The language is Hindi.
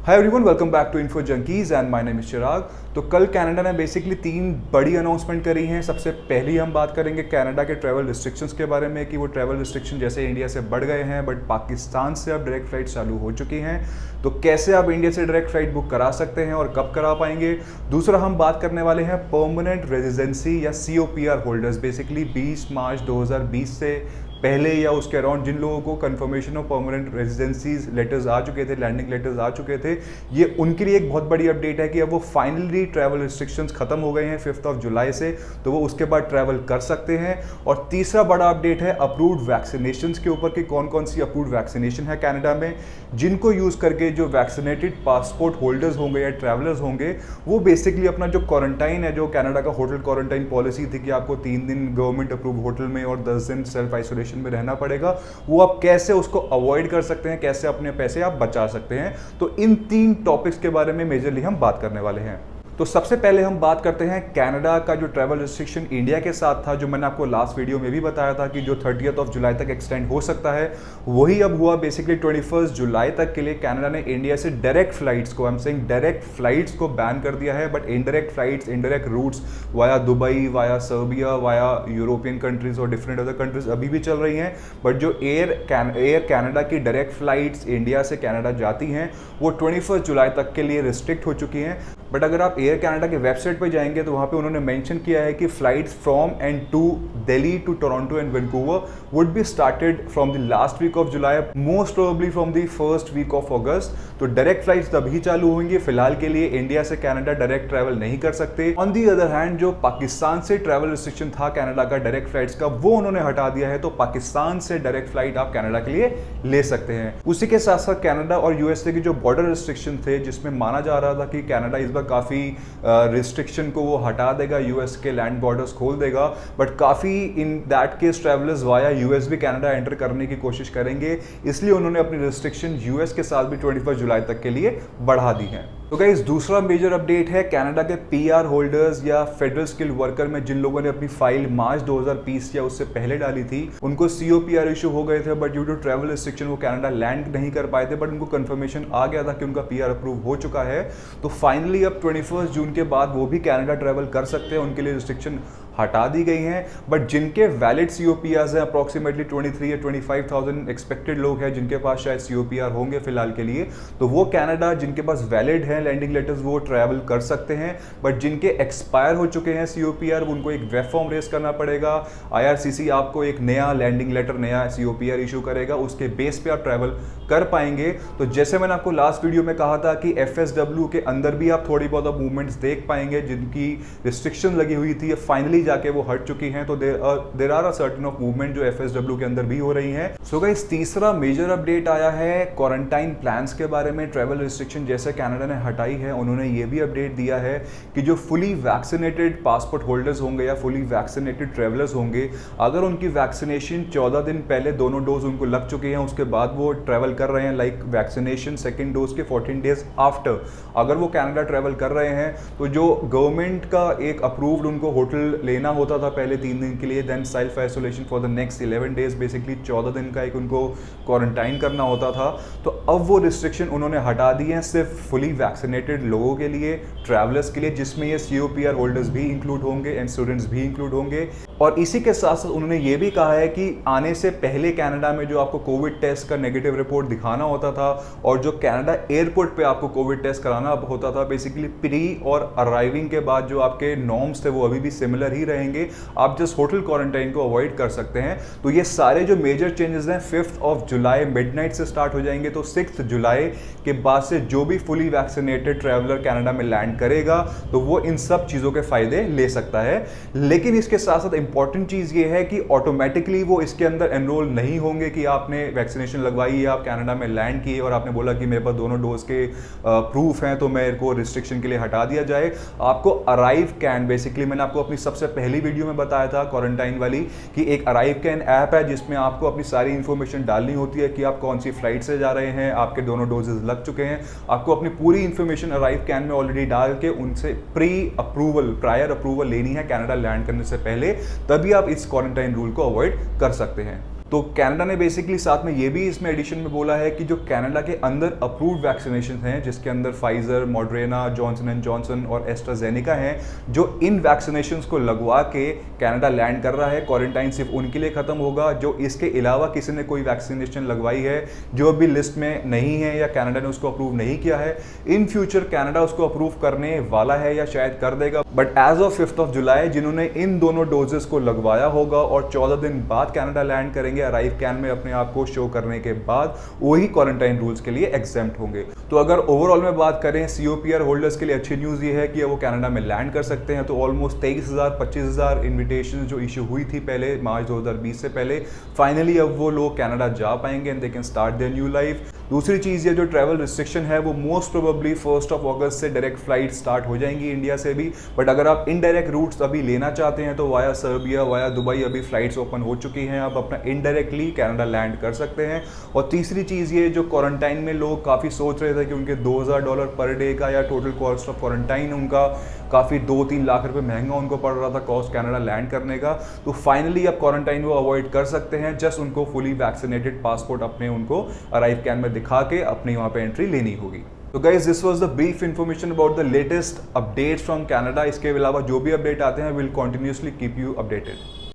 Hi everyone, welcome back to Info Junkies and my name is Chirag. तो कल कनाडा ने बेसिकली 3 बड़ी अनाउंसमेंट करी हैं। सबसे पहली हम बात करेंगे कनाडा के ट्रैवल रिस्ट्रिक्शंस के बारे में कि वो ट्रैवल रिस्ट्रिक्शन जैसे इंडिया से बढ़ गए हैं, बट पाकिस्तान से अब डायरेक्ट फ्लाइट चालू हो चुकी हैं। तो कैसे आप इंडिया से डायरेक्ट फ्लाइट बुक करा सकते हैं और कब करा पाएंगे। दूसरा हम बात करने वाले हैं परमानेंट रेजिडेंसी या COPR होल्डर्स, बेसिकली 20 मार्च 2020 से पहले या उसके अराउंड जिन लोगों को confirmation of permanent residencies letters आ चुके थे, लैंडिंग लेटर्स आ चुके थे, ये उनके लिए एक बहुत बड़ी अपडेट है कि अब वो फाइनली ट्रैवल रिस्ट्रिक्शंस खत्म हो गए हैं 5 जुलाई से, तो वो उसके बाद ट्रैवल कर सकते हैं। और तीसरा बड़ा अपडेट है अप्रूव्ड वैक्सीनेशंस के ऊपर कि कौन कौन सी अप्रूव्ड वैक्सीनेशन है कनाडा में, जिनको यूज़ करके जो वैक्सीनेटेड पासपोर्ट होल्डर्स होंगे या ट्रैवलर्स होंगे वो बेसिकली अपना जो क्वारंटाइन है, जो कनाडा का होटल क्वारंटाइन पॉलिसी थी कि आपको 3 दिन गवर्नमेंट अप्रूव होटल में और 10 दिन सेल्फ आइसोलेशन में रहना पड़ेगा, वो आप कैसे उसको अवॉइड कर सकते हैं, कैसे अपने पैसे आप बचा सकते हैं। तो इन 3 टॉपिक्स के बारे में मेजरली हम बात करने वाले हैं। तो सबसे पहले हम बात करते हैं कनाडा का जो ट्रैवल रिस्ट्रिक्शन इंडिया के साथ था, जो मैंने आपको लास्ट वीडियो में भी बताया था कि जो 30 जुलाई तक एक्सटेंड हो सकता है, वही अब हुआ। बेसिकली 21 जुलाई तक के लिए कनाडा ने इंडिया से डायरेक्ट फ्लाइट्स को, I am saying direct flights को बैन कर दिया है, but indirect flights, indirect routes via Dubai, via Serbia, via European countries और डिफरेंट अदर कंट्रीज अभी भी चल रही हैं। बट जो एयर कनाडा की डायरेक्ट फ्लाइट्स इंडिया से कनाडा जाती हैं वो 21 जुलाई तक के लिए रिस्ट्रिक्ट हो चुकी हैं। बट अगर आप एयर कनाडा के वेबसाइट पर जाएंगे तो वहाँ पे उन्होंने मेंशन किया है कि flights from and to Delhi to Toronto and Vancouver would be started from the last week of July, most probably from the first week of August. तो डायरेक्ट फ्लाइट्स तभी चालू होंगी। फिलहाल के लिए इंडिया से कनाडा डायरेक्ट ट्रैवल नहीं कर सकते। ऑन दी अदर हैंड जो पाकिस्तान से ट्रैवल रिस्ट्रिक्शन था कनाडा का डायरेक्ट फ्लाइट्स का, वो उन्होंने हटा दिया है। तो पाकिस्तान से डायरेक्ट फ्लाइट आप कनाडा के लिए ले सकते हैं। उसी के साथ साथ कनाडा और यूएसए की जो बॉर्डर रिस्ट्रिक्शन थे, जिसमें माना जा रहा था कि कनाडा इस बार काफी रिस्ट्रिक्शन को वो हटा देगा, यूएस के लैंड बॉर्डर्स खोल देगा, बट काफ़ी in that case travellers via US भी कनाडा एंटर करने की कोशिश करेंगे। इसलिए उन्होंने अपनी रिस्ट्रिक्शन यूएस के साथ भी 21 जुलाई तक के लिए बढ़ा दी है। तो गाइस, दूसरा मेजर अपडेट है कनाडा के PR होल्डर्स या फेडरल स्किल्ड वर्कर में जिन लोगों ने अपनी फाइल मार्च 2020 या उससे पहले डाली थी, उनको COPR इशू हो गए थे, but due to travel restriction वो कनाडा लैंड नहीं कर पाए थे, बट उनको कंफर्मेशन आ गया था कि उनका PR अप्रूव हो चुका है। तो फाइनली अब 21 जून के बाद वो भी कनाडा ट्रैवल कर सकते हैं। उनके लिए रिस्ट्रिक्शन हटा दी गई हैं, बट जिनके वैलिड COPRs हैं, अप्रॉक्सीमेटली 23 या 25,000 एक्सपेक्टेड लोग हैं जिनके पास शायद COPR होंगे फिलहाल के लिए, तो वो कनाडा जिनके पास वैलिड हैं लैंडिंग लेटर्स वो ट्रैवल कर सकते हैं। बट जिनके एक्सपायर हो चुके हैं COPR, उनको एक वेब फॉर्म रेस करना पड़ेगा। IRCC आपको एक नया लैंडिंग लेटर, नया COPR इशू करेगा, उसके बेस पे आप ट्रैवल कर पाएंगे। तो जैसे मैंने आपको लास्ट वीडियो में कहा था कि FSW के अंदर भी आप थोड़ी बहुत मूवमेंट्स देख पाएंगे, जिनकी रिस्ट्रिक्शन लगी हुई थी फाइनली जाके वो हट चुकी हैं। तो there are a certain of movement जो FSW के अंदर भी हो रही हैं। सो गाइस, तीसरा मेजर अपडेट आया है क्वारंटाइन प्लान्स के बारे में। ट्रैवल रिस्ट्रिक्शन जैसे कनाडा ने हटाई है, उन्होंने ये भी अपडेट दिया है कि जो फुली वैक्सीनेटेड पासपोर्ट होल्डर्स होंगे या फुली वैक्सीनेटेड ट्रैवलर्स होंगे, अगर उनकी वैक्सीनेशन 14 दिन पहले दोनों डोज उनको लग चुके हैं, उसके बाद वो ट्रैवल कर रहे हैं, लाइक वैक्सीनेशन सेकेंड डोज के 14 डेज आफ्टर अगर वो कनाडा ट्रैवल कर रहे हैं, तो जो गवर्नमेंट का एक अप्रूव्ड उनको होटल लेना होता था पहले 3 दिन के लिए, then self isolation for the next 11 days, basically 14 दिन का एक उनको क्वारंटाइन करना होता था। तो अब वो रिस्ट्रिक्शन उन्होंने हटा दी है सिर्फ फुली वैक्सीनेटेड लोगों के लिए, ट्रैवलर्स के लिए, जिसमें ये COPR होल्डर्स भी इंक्लूड होंगे एंड स्टूडेंट्स भी इंक्लूड होंगे। और इसी के साथ साथ उन्होंने ये भी कहा है कि आने से पहले कनाडा में जो आपको कोविड टेस्ट का नेगेटिव रिपोर्ट दिखाना होता था और जो कनाडा एयरपोर्ट पे आपको कोविड टेस्ट कराना होता था, बेसिकली प्री और अराइविंग के बाद जो आपके नॉर्म्स थे वो अभी भी सिमिलर ही रहेंगे। आप जस्ट होटल क्वारंटाइन को अवॉइड कर सकते हैं। तो ये सारे जो मेजर चेंजेस हैं 5 जुलाई मिडनाइट से स्टार्ट हो जाएंगे। तो 6 जुलाई के बाद से जो भी फुली वैक्सीनेटेड ट्रैवलर कनाडा में लैंड करेगा तो वो इन सब चीज़ों के फायदे ले सकता है। लेकिन इसके साथ साथ इंपॉर्टेंट चीज़ ये है कि ऑटोमेटिकली वो इसके अंदर एनरोल नहीं होंगे कि आपने वैक्सीनेशन लगवाई है, आप कनाडा में लैंड किए और आपने बोला कि मेरे पास दोनों डोज के प्रूफ हैं तो मेरे को रिस्ट्रिक्शन के लिए हटा दिया जाए। आपको अराइव कैन, बेसिकली मैंने आपको अपनी सबसे पहली वीडियो में बताया था क्वारंटाइन वाली कि एक अराइव कैन ऐप है जिसमें आपको अपनी सारी इंफॉर्मेशन डालनी होती है कि आप कौन सी फ्लाइट से जा रहे हैं, आपके दोनों डोजेस लग चुके हैं। आपको अपनी पूरी इंफॉर्मेशन अराइव कैन में ऑलरेडी डाल के उनसे प्रायर अप्रूवल लेनी है कनाडा लैंड करने से पहले, तभी आप इस क्वारंटाइन रूल को अवॉइड कर सकते हैं। तो कनाडा ने बेसिकली साथ में ये भी इसमें एडिशन में बोला है कि जो कनाडा के अंदर अप्रूव्ड वैक्सीनेशन हैं, जिसके अंदर फाइजर, मॉडरेना, जॉनसन एंड जॉनसन और एस्ट्राजेनेका हैं, जो इन वैक्सीनेशंस को लगवा के कनाडा लैंड कर रहा है। क्वारंटाइन सिर्फ उनके लिए खत्म होगा जो इसके अलावा किसी ने कोई वैक्सीनेशन लगवाई है जो अभी लिस्ट में नहीं है या कनाडा ने उसको अप्रूव नहीं किया है। इन फ्यूचर कनाडा उसको अप्रूव करने वाला है या शायद कर देगा, बट एज ऑफ 5 जुलाई जिन्होंने इन दोनों डोजेस को लगवाया होगा और 14 दिन बाद कनाडा लैंड करेंगे अराइव कैन में अपने आप को शो करने के बाद, वही क्वारंटाइन रूल्स के लिए एग्जेम्प्ट होंगे। तो अगर ओवरऑल में बात करें COPR होल्डर्स के लिए अच्छी न्यूज़ ये है कि वो कनाडा में लैंड कर सकते हैं। तो ऑलमोस्ट 23,000-25,000 इन्विटेशन जो इशू हुई थी पहले मार्च 2020 से पहले, फाइनली अब वो लोग कनाडा जा पाएंगे and they can start their new life. दूसरी चीज़ ये जो ट्रैवल रिस्ट्रिक्शन है वो मोस्ट प्रोबेबली 1 अगस्त से डायरेक्ट फ्लाइट स्टार्ट हो जाएंगी इंडिया से भी, बट अगर आप इनडायरेक्ट रूट्स अभी लेना चाहते हैं तो वाया सर्बिया, वाया दुबई अभी फ्लाइट्स ओपन हो चुकी हैं, आप अपना इनडायरेक्टली कनाडा लैंड कर सकते हैं। और तीसरी चीज़ ये जो क्वारंटाइन में लोग काफ़ी सोच रहे थे कि उनके $2,000 पर डे का या टोटल कॉस्ट ऑफ क्वारंटाइन उनका काफ़ी 2-3 लाख रुपए महंगा उनको पड़ रहा था कॉस्ट कनाडा लैंड करने का, तो फाइनली अब क्वारंटाइन वो अवॉइड कर सकते हैं। जस्ट उनको फुली वैक्सीनेटेड पासपोर्ट अपने उनको अराइव कैन में दिखा के अपनी वहाँ पे एंट्री लेनी होगी। तो guys this was the brief information about the latest updates from Canada. इसके अलावा जो भी अपडेट आते हैं will continuously keep you updated.